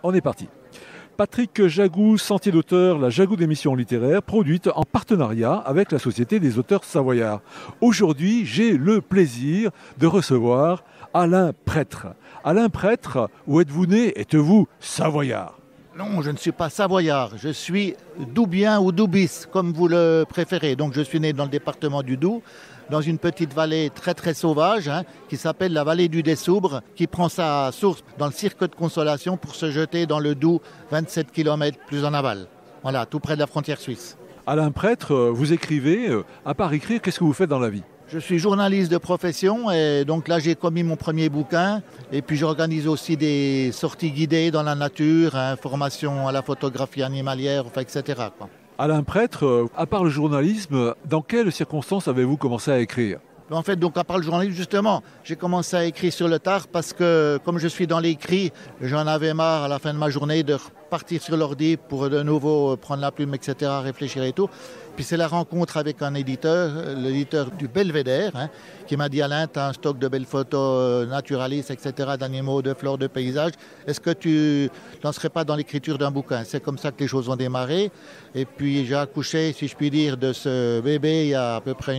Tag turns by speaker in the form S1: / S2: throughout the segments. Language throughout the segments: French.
S1: On est parti. Patrick Jagou, Sentier d'auteur, la Jagou d'émissions littéraires, produite en partenariat avec la Société des auteurs savoyards. Aujourd'hui, j'ai le plaisir de recevoir Alain Prêtre. Alain Prêtre, où êtes-vous né? Êtes-vous savoyard?
S2: Non, je ne suis pas savoyard, je suis doubien ou doubis, comme vous le préférez. Donc je suis né dans le département du Doubs, dans une petite vallée très très sauvage, qui s'appelle la vallée du Dessoubre, qui prend sa source dans le cirque de Consolation pour se jeter dans le Doubs, 27 km plus en aval. Voilà, tout près de la frontière suisse.
S1: Alain Prêtre, vous écrivez. À part écrire, qu'est-ce que vous faites dans la vie?
S2: Je suis journaliste de profession et donc là j'ai commis mon premier bouquin et puis j'organise aussi des sorties guidées dans la nature, formation à la photographie animalière, etc. quoi.
S1: Alain Prêtre, à part le journalisme, dans quelles circonstances avez-vous commencé à écrire?
S2: En fait, donc à part le journalisme, justement, j'ai commencé à écrire sur le tard parce que comme je suis dans l'écrit, j'en avais marre à la fin de ma journée de repartir sur l'ordi pour de nouveau prendre la plume, etc., réfléchir et tout. Puis c'est la rencontre avec un éditeur, l'éditeur du Belvédère, qui m'a dit « Alain, tu as un stock de belles photos naturalistes, etc., d'animaux, de fleurs, de paysages. Est-ce que tu n'en serais pas dans l'écriture d'un bouquin ?» C'est comme ça que les choses ont démarré. Et puis j'ai accouché, si je puis dire, de ce bébé il y a à peu près,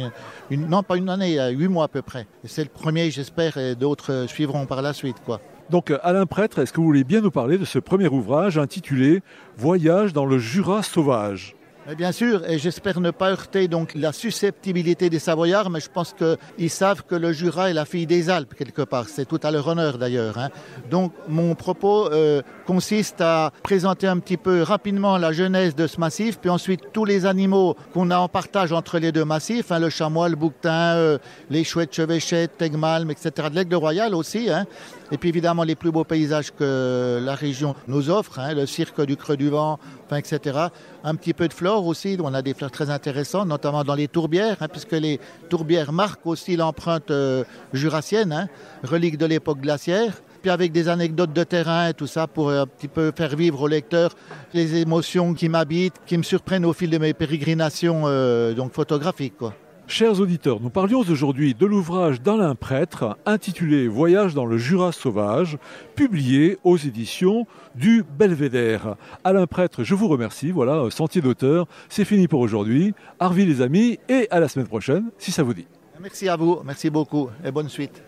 S2: non pas une année, il y a 8 mois à peu près. Et c'est le premier, j'espère, et d'autres suivront par la suite, quoi.
S1: Donc Alain Prêtre, est-ce que vous voulez bien nous parler de ce premier ouvrage intitulé « Voyage dans le Jura sauvage » ?
S2: Mais bien sûr, et j'espère ne pas heurter donc la susceptibilité des Savoyards, mais je pense qu'ils savent que le Jura est la fille des Alpes quelque part. C'est tout à leur honneur d'ailleurs. Donc mon propos consiste à présenter un petit peu rapidement la genèse de ce massif, puis ensuite tous les animaux qu'on a en partage entre les deux massifs, le chamois, le bouquetin, les chouettes, chevêchettes, tegmalm, etc., de l'aigle royal aussi. Et puis évidemment les plus beaux paysages que la région nous offre, le cirque du Creux du Vent, etc. Un petit peu de flore aussi, on a des fleurs très intéressantes, notamment dans les tourbières, puisque les tourbières marquent aussi l'empreinte jurassienne, relique de l'époque glaciaire. Puis avec des anecdotes de terrain et tout ça pour un petit peu faire vivre au lecteur les émotions qui m'habitent, qui me surprennent au fil de mes pérégrinations donc photographiques, quoi.
S1: Chers auditeurs, nous parlions aujourd'hui de l'ouvrage d'Alain Prêtre intitulé « Voyage dans le Jura sauvage », publié aux éditions du Belvédère. Alain Prêtre, je vous remercie. Voilà, Sentier d'auteur, c'est fini pour aujourd'hui. Arvi les amis et à la semaine prochaine, si ça vous dit.
S2: Merci à vous, merci beaucoup et bonne suite.